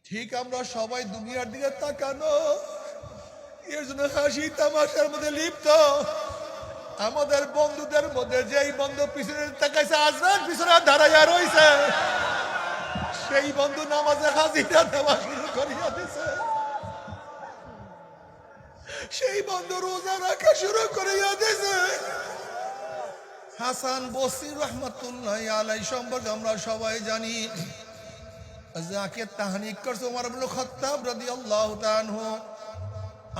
ঠিক আমরা সবাই দুনিয়ার দিকে তাকানো, এর জন্য হাসি তামাশার মধ্যে লিপ্ত। আমাদের বন্ধুদের মধ্যে যেই বন্ধু পিছনে তাকাইছে, আজরার পিছনে দাঁড়াইয়া রইছে, সেই বন্ধু নামাজে হাজিরা দেওয়া শুরু করিয়া দিছে। সেই বন্ধু রোজা রাখা শুরু করিয়া দিছে। হাসান বসরি রহমাতুল্লাহ আলাইহি সম্পর্কে আমরা সবাই জানি, যাকে তাহনিক করছে ওমর ইবনে খাত্তাব রাদিয়াল্লাহু তাআলা আনহু।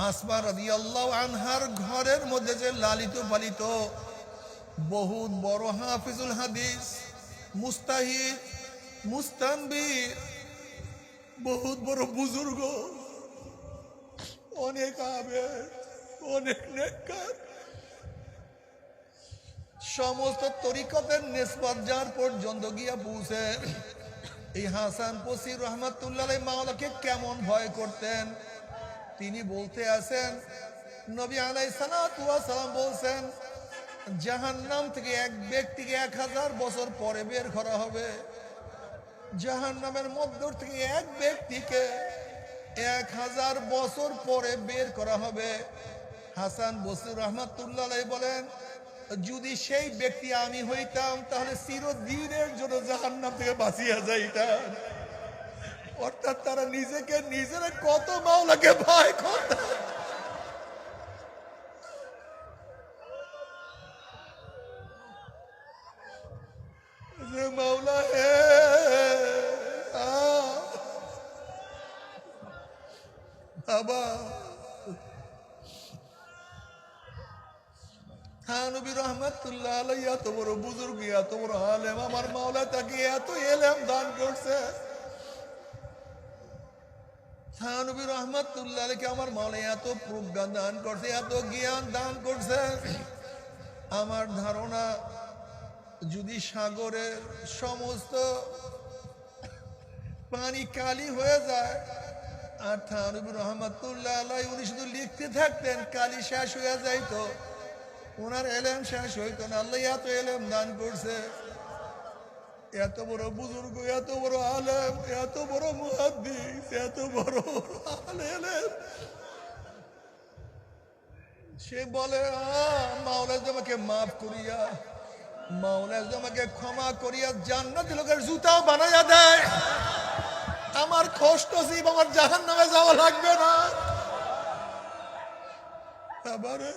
আসমা রাদিয়াল্লাহু আনহার ঘরের মধ্যে যে লালিত পালিত বহুত বড় হাফিজুল হাদিস, মুস্তাহিদ, মুস্তানবির, বহুত বড় বুজুর্গ, অনেক আবেদ, অনেক নেককার, সমস্ত তরিকতের নিসবত যার পর্যন্ত গিয়া পৌঁছে। এই হাসান বসরি রহমাতুল্লাহ আলাইহি মাওলাকে কেমন ভয় করতেন তিনি বলতে আছেন, নবী আলাইহিস সালাতু ওয়াস সালাম বলছেন, জাহান্নাম থেকে এক ব্যক্তিকে 1000 বছর পরে বের করা হবে। জাহান্নামের মধ্য থেকে এক ব্যক্তিকে 1000 বছর পরে বের করা হবে। হাসান বসরি রহমাতুল্লাহ আলাইহি বলেন, যদি সেই ব্যক্তি আমি হইতাম তাহলে চিরদিনের জন্য জাহান্নাম থেকে বাঁচিয়া যাইতাম। অর্থাৎ তারা নিজেকে নিজেরা কত মাওলাকে ভয় করত। যে মাওলা হে বাবা, নবী রাহমাতুল্লাহ আলাইহি এত বড় বুজুর্গ, এত বড় আলেম, আমার মাওলা তাকে এত ইলম দান করছে। নবী রাহমাতুল্লাহ আলাইহি আমার মাওলা এত প্রজ্ঞা দান করছে, এত জ্ঞান দান করছে। আমার ধারণা যদি সাগরের সমস্ত পানি কালি হয়ে যায় আর নবী রাহমাতুল্লাহ আলাইহি উনি শুধু লিখতে থাকতেন, কালি শেষ হয়ে যাইতো, ওনার এলেম শেষ হইতো না। আল্লাহ এত এলেম দান করছে, এত বড় বুজুর্গ, এত বড় আলেম, এত বড় মুহাদ্দিস, এত বড় আলেম। সে বলে, মাওলা আমাকে মাফ করিয়া, মাওলা আমাকে ক্ষমা করিয়া জান্নাতি লোকের জুতা বানাইয়া দেয়, আমার কষ্ট জীব, আমার জাহান্নামে যাওয়া লাগবে না। আবারে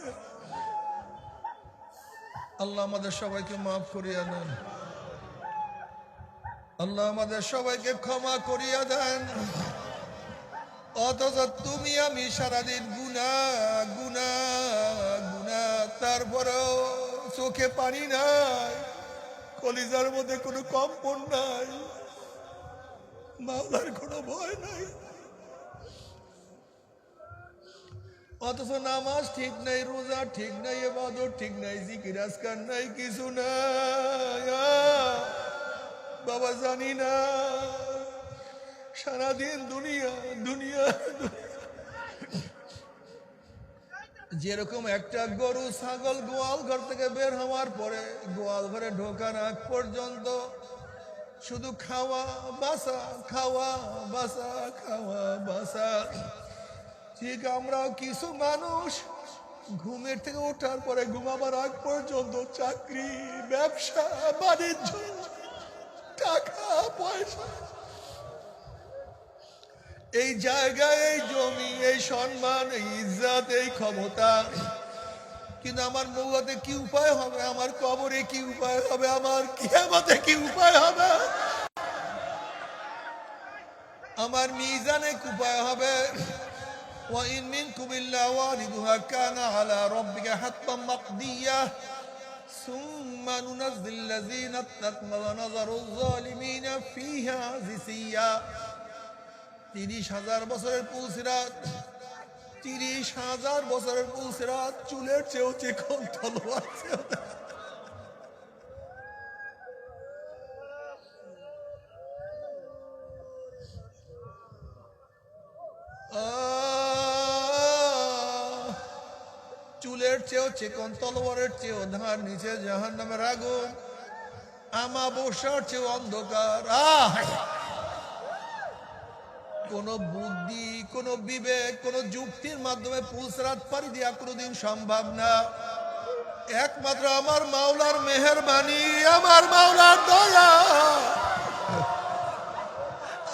আল্লাহ আমাদের সবাইকে মাফ করিয়া দেন, আল্লাহ আমাদের সবাইকে ক্ষমা করিয়া দেন। অথচ তুমি আমি সারাদিন গুনা গুনা গুনা, তারপরেও চোখে পানি নাই, কলিজার মধ্যে কোনো কম্পন নাই, মাওলার কোনো ভয় নাই। অথচ নামাজ ঠিক নাই, রোজা ঠিক নাই, ইবাদত ঠিক নাই, জিকির আজকার নাই, কিছু নাই। বাবা জানি না, সারাদিন দুনিয়া দুনিয়া। যেরকম একটা গরু ছাগল গোয়াল ঘর থেকে বের হওয়ার পরে গোয়াল ঘরে ঢোকার আগ পর্যন্ত শুধু খাওয়া বাসা, খাওয়া বাসা, খাওয়া বাসা, ঠিক আমরাও কিছু মানুষ ঘুমের থেকে ওঠার পরে ঘুমাবার আগ পর্যন্ত চাকরি, ব্যবসা, বাণিজ্য, টাকা পয়সা, এই জায়গায়, এই জমি, এই সম্মান, এই ইজ্জত, এই ক্ষমতা, কিন্তু আমার মৌলাতে কি উপায় হবে, আমার কবরে কি উপায় হবে, আমার কিয়ামতে কি উপায় হবে, আমার মিজানে কি উপায় হবে। وإن منكم إلا واردها كان على ربك حتما مقضيا ثم ننزل الذين اتقوا ونذر الظالمين فيها جثيا। 30,000 বছরের পুলসিরাত, 30,000 বছরের পুলসিরাত চুলের চেয়েও চিকন, তলোয়ার চেয়েও। চুলের চেয়েও চিকন, তলোয়ারের চেয়েও ধার, নিচে জাহান্নামের আগুন, আমাবস্যার চেয়েও অন্ধকার। কোন বুদ্ধি, কোন বিবেক, কোন যুক্তির মাধ্যমে পুলসরাত পাড়ি দেওয়া কোনোদিন সম্ভব না। একমাত্র আমার মাওলার মেহেরবানি, আমার মাওলার দয়া,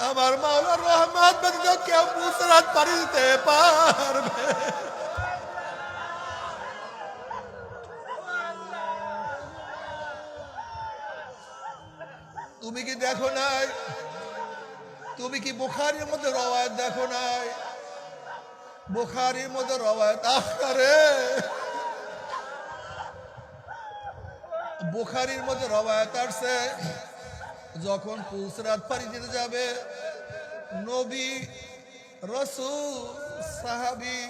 আমার মাওলার রহমত ব্যতীত কেউ পুলসরাত পাড়ি দিতে পারবে। তুমি কি দেখো নাই? তুমি কি বুখারীর মধ্যে রওয়ায়াত দেখো নাই? বুখারীর মধ্যে রওয়ায়াত আখরে, বুখারীর মধ্যে রওয়ায়াত আসছে, যখন পুলসরাত পাড়ি দিতে যাবে নবী, রাসূল, সাহাবী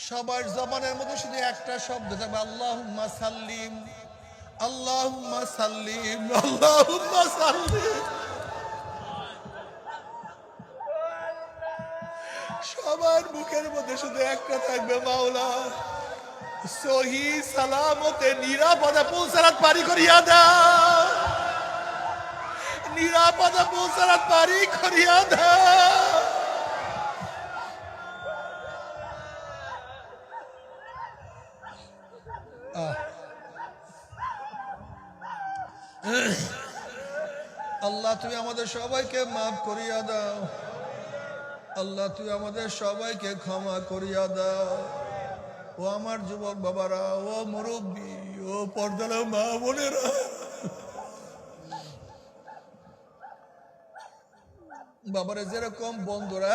সবার জবানের মধ্যে শুধু একটা শব্দ থাকবে, আল্লাহুম্মা সাল্লিম, আল্লাহুম্মা সাল্লিম, আল্লাহুম্মা সাল্লিম। সবার মুখের মধ্যে শুধু একটা থাকবে, মাওলা সহি সালামতে নিরাপদে পুলসরাত পারি করিয়া দাও, নিরাপদে পুলসরাত পারি করিয়া দাও। আল্লাহ তুমি আমাদের সবাইকে মাফ করিয়া দাও, আল্লাহ তুমি আমাদের সবাইকে ক্ষমা করিয়া দাও। ও আমার যুবক বাবারা, ও মুরব্বী, ও পর্দার মা বোনেরা, বাবারে যেরকম বন্ধুরা,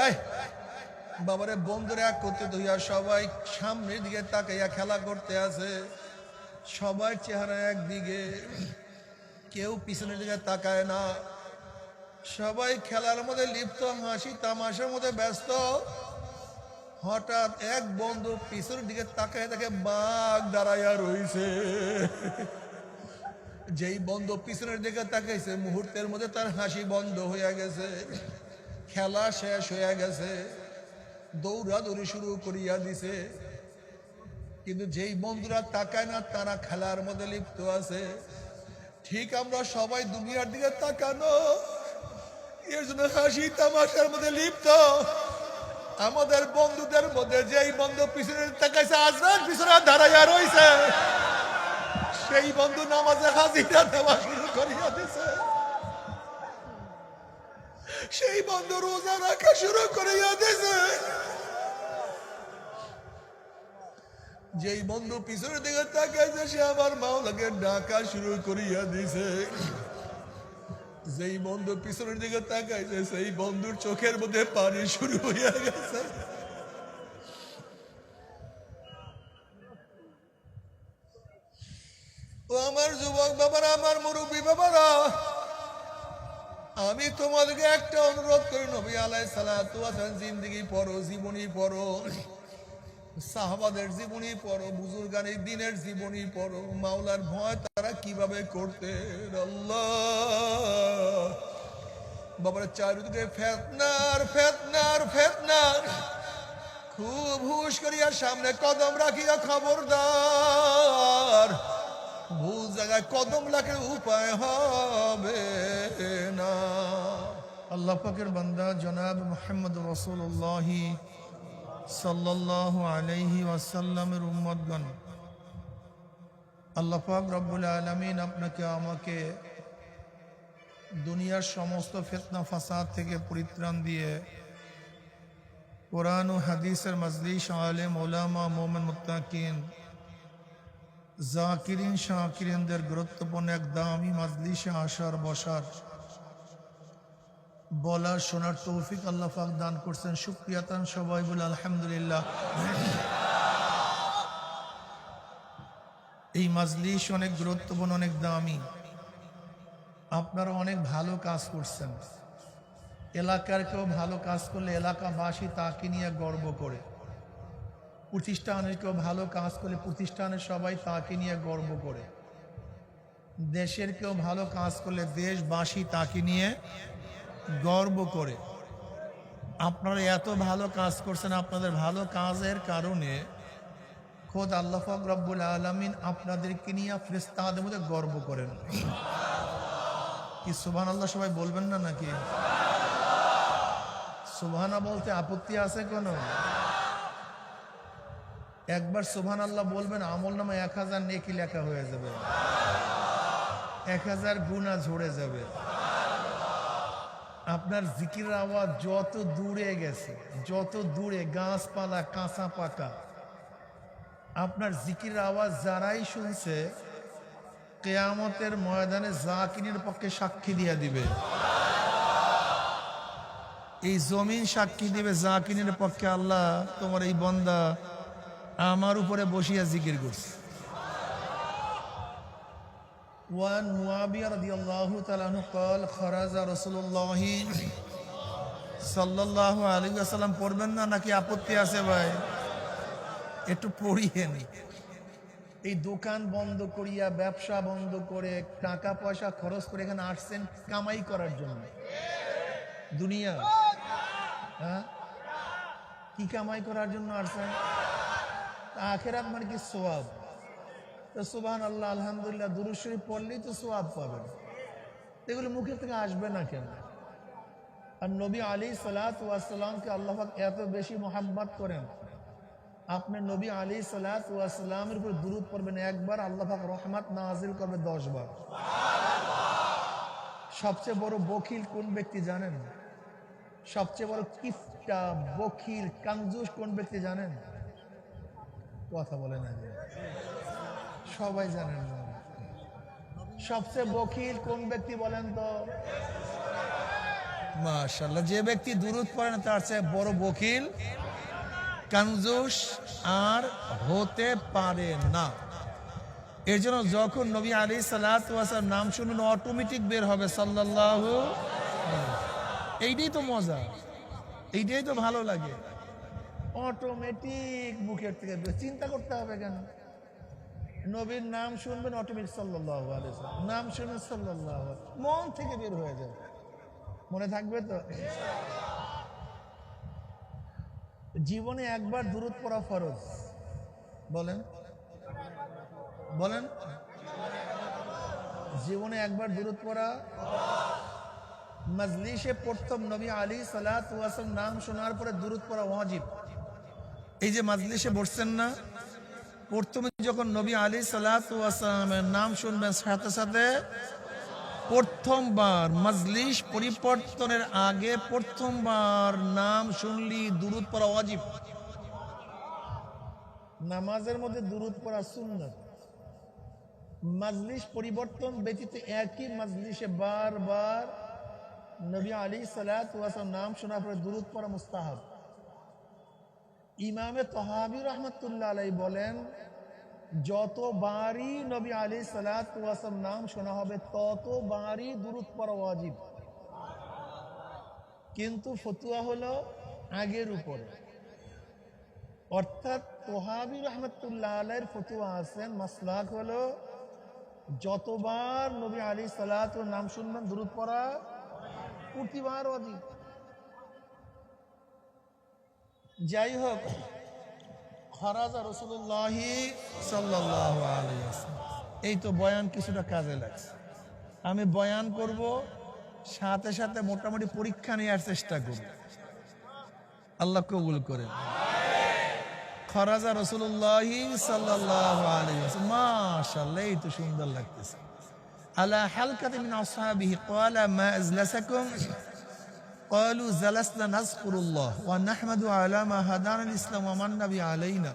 বাবারে বন্ধুরা একত্রিত হইয়া সবাই সামনের দিকে তাকাইয়া খেলা করতে আছে, সবার চেহারা একদিকে, কেউ পিছনের দিকে তাকায় না, সবাই খেলার মধ্যে লিপ্ত, হাসি তামাশার মধ্যে ব্যস্ত। হঠাৎ এক বন্ধু পিছনের দিকে তাকায় দেখে বাঘ দাঁড়াইয়া রইছে। যেই বন্ধু পিছনের দিকে তাকাইছে মুহূর্তের মধ্যে তার হাসি বন্ধ হইয়া গেছে, খেলা শেষ হইয়া গেছে, দৌড়াদৌড়ি শুরু করিয়া দিছে। কিন্তু যেই বন্ধুরা তাকায় না তারা খেলার মধ্যে লিপ্ত আছে। ঠিক আমরা সবাই দুনিয়ার দিকে তাকানো, এর জন্য হাসি তামাশার মধ্যে লিপ্ত। আমাদের বন্ধুদের মধ্যে যেই বন্ধু পিছনে তাকাইছে, আজরাইল পিছনে দাঁড়াইয়া রইছে, সেই বন্ধু নামাজে হাজিরা দেওয়া শুরু করিয়া দিছে, সেই বন্ধু রোজা রাখা শুরু করিয়া দিছে। যেই বন্ধু পিছনের দিকে তাকাইছে সে আমার মাওলাকে ডাকা শুরু করিয়া দিছে। যেই বন্ধু পিছনের দিকে তাকাইছে সেই বন্ধুর চোখের মধ্যে পানি শুরু হইয়া গেছে। ও আমার যুবক বাবারা, আমার মুরব্বী বাবারা, আমি তোমাদেরকে একটা অনুরোধ করি, নবী আলাইহিস সালাতু ওয়াস সালাম জিন্দেগি পড়ো, জীবনী পড়ো, সাহাবাদের জীবনী পড়ো, বুজুর্গানের দিনের জীবনী পড়ো, মাওলার ভয় তারা কিভাবে করতেন। আল্লাহ বাবার চারিদিকে ফেতনার ফেতনার ফেতনার, খুব হুশ করিয়া সামনে কদম রাখিয়া খবরদার, ভুল জায়গায় কদম রাখার উপায় হবে না। আল্লাহ পাকের বান্দা জনাব মুহাম্মদ রাসূলুল্লাহ সাল্লাল্লাহু আলাইহি ওয়াসাল্লামের উম্মতগণ, আল্লাহ পাক রব্বুল আলামিন আপনাকে আমাকে দুনিয়ার সমস্ত ফিতনা ফাসাদ থেকে পরিত্রাণ দিয়ে কোরআন ও হাদিসের মজলিস, আলেম ওলামা, মুমিন মুত্তাকিন, জাকিরিন শাকিরিনদের গুরুত্বপূর্ণ এক দামি মজলিসে আসার বসার বলার শোনার তৌফিক আল্লাহ পাক দান করছেন। শুকরিয়া তান সবাই বলে আলহামদুলিল্লাহ। এই মজলিস অনেক গুরুত্বপূর্ণ, অনেক দামি। আপনারা অনেক ভালো কাজ করছেন। এলাকার কেউ ভালো কাজ করলে এলাকাবাসী তাকে নিয়ে গর্ব করে। প্রতিষ্ঠানের কেউ ভালো কাজ করলে প্রতিষ্ঠানের সবাই তাকে নিয়ে গর্ব করে। দেশের কেউ ভালো কাজ করলে দেশবাসী তাকে নিয়ে গর্ব করে। আপনারা এত ভালো কাজ করছেন, আপনাদের ভালো কাজের কারণে খোদ আল্লাহ পাক রব্বুল আলামিন আপনাদেরকে নিয়ে ফেরেশতাদের মধ্যে গর্ব করেন। কি সুবহানাল্লাহ সবাই বলবেন না নাকি? সুবহানা বলতে আপত্তি আছে কোনো? একবার সুবহানাল্লাহ বলবেন, আমল নামে 1000 নেকি লেখা হয়ে যাবে, 1000 গুনাহ ঝরে যাবে। আপনার জিকিরের আওয়াজ যত দূরে গেছে, যত দূরে গাছপালা কাঁচা পাকা, আপনার জিকিরের আওয়াজ যারাই শুনছে কিয়ামতের ময়দানে জাকিরের পক্ষে সাক্ষী দিয়ে দিবে। এই জমিন সাক্ষী দিবে জাকিরের পক্ষে, আল্লাহ তোমার এই বান্দা আমার উপরে বসিয়া জিকির করছে। وعن معاوية رضي الله تعالى عنه قال خرج رسول الله صلى الله عليه وسلم পড়বেন না নাকি আপত্তি আছে ভাই? একটু পড়িয়েন। এই দোকান বন্ধ করিয়া, ব্যবসা বন্ধ করে, টাকা পয়সা খরচ করে এখানে আসছেন কামাই করার জন্য। দুনিয়া, হ্যাঁ, কি কামাই করার জন্য আসছেন? আখিরাত মানে কি? সওয়াব। তো সুবহানাল্লাহ, আলহামদুলিল্লাহ, দুরূদ শরীফ পড়লেই তো সওয়াব পাবেন। এগুলো মুখের থেকে আসবে না কেন? আর নবী আলাইহিস সালাতু ওয়াস সালামকে আল্লাহ পাক এত বেশি মোহাব্বত করেন, আপনি নবী আলাইহিস সালাতু ওয়াস সালামের উপর দুরূদ পড়বেন একবার, আল্লাহ পাক রহমত নাযিল করবে 10 বার। সবচেয়ে বড় বখিল কোন ব্যক্তি জানেন? সবচেয়ে বড় কিফটা, বখিল, কাঞ্জুস কোন ব্যক্তি জানেন? কথা বলে না যে সবাই জানেন না। সবচেয়ে বখিল কোন ব্যক্তি বলেন তো? মাশাআল্লাহ, যে ব্যক্তি দুরূদ পড়ে না তার চেয়ে বড় বখিল, কাঞ্জুস আর হতে পারে না। এর জন্য যখন নবী আলাইহিস সালাতু ওয়াস সালাম নাম শুনবেন অটোমেটিক বের হবে সাল্লাল্লাহু। এইটাই তো মজা, এইটাই তো ভালো লাগে, অটোমেটিক মুখের থেকে চিন্তা করতে হবে কেন? নবীর নাম শুনবেন অটোমেটিক সাল্লাল্লাহু আলাইহি ওয়াসাল্লাম, নাম শুনবেন সাল্লাল্লাহু আলাইহি ওয়াসাল্লাম, মন থেকে বের হয়ে যাবে। মনে থাকবে তো? জীবনে একবার দুরূদ পড়া ফরজ। বলেন বলেন, জীবনে একবার দুরূদ পড়া। মজলিসে প্রথম নবী আলাইহিস সালাতু ওয়াস সালাম নাম শোনার পরে দুরূদ পড়া ওয়াজিব। এই যে মজলিসে বসছেন না, প্রথমে যখন নবী আলাইহিস সালাতু ওয়াস সালামের নাম শুনবেন, সাথে সাথে প্রথমবার মজলিস পরিবর্তনের আগে প্রথমবার নাম শুনলি দুরূদ পড়া ওয়াজিব। নামাজের মধ্যে দুরূদ পড়া সুন্নাত। মজলিস পরিবর্তন ব্যতীত একই মজলিসে বারবার নবী আলাইহিস সালাতু ওয়াস সালাম নাম শোনার পরে দুরূদ পড়া মুস্তাহাব। ইমামে তহাবী রাহমাতুল্লাহ আলাইহি বলেন, যতবারই নবী আলাইহিস সালাতু ওয়াস সালাম নাম শোনা হবে ততবারই দুরূদ পড়া ওয়াজিব। কিন্তু ফতোয়া হলো আগের উপরে, অর্থাৎ তহাবী রাহমাতুল্লাহ আলাইহির ফতোয়া আছেন, মাসলাক হলো যতবার নবী আলাইহিস সালাতু নাম শুনবেন দুরূদ পড়া প্রতিবার ওয়াজিব। যাই হোক, খরাজা রাসূলুল্লাহি সাল্লাল্লাহু আলাইহি ওয়াসাল্লাম। এই তো বয়ান কিছুটা কাজে লাগছে। আমি বয়ান করব, সাথে সাথে মোটামুটি পরীক্ষা নেওয়ার চেষ্টা করব, আল্লাহ কবুল করেন। খরাজা রাসূলুল্লাহি সাল্লাল্লাহু আলাইহি ওয়াসাল্লাম, মাশাআল্লাহ, এই তো সুন্দর লাগতেছে। আলা হালকাতি মিন আসহাবিহি ক্বালা মা আজলাসাকুম قالوا جلسنا نذكر الله ونحمد على ما هدانا الإسلام ومن به علينا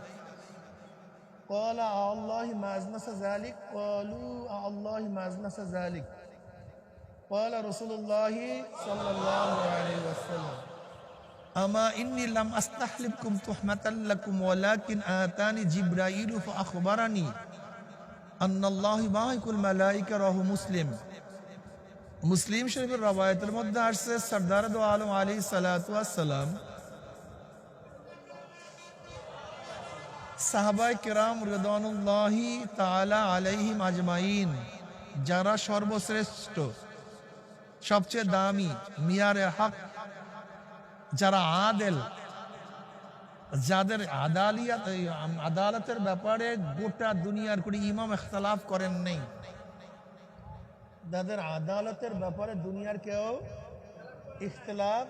قال الله ما أجلس ذلك قالوا الله ما أجلس ذلك قال رسول الله صلى الله عليه وسلم أما إني لم أستحلفكم تحمة لكم ولكن آتاني جبرائيل فأخبرني أن الله باعث الملائكة رواه مسلم। মুসলিম শরীফের রওয়ায়াতের মধ্যে আসছে, সরদার দো আলম আলাইহিস সালাতু ওয়াস সালাম সাহাবায়ে কেরাম রিদওয়ানুল্লাহি তাআলা আলাইহিম আজমাইন, যারা সর্বশ্রেষ্ঠ, সবচেয়ে দামি, মিয়ারে হক, যারা আদেল, যাদের আদালতের ব্যাপারে গোটা দুনিয়ার কোনো ইমাম ইখতিলাফ করেন নেই, যাদের আদালতের ব্যাপারে দুনিয়ার কেউ ইখতিলাফ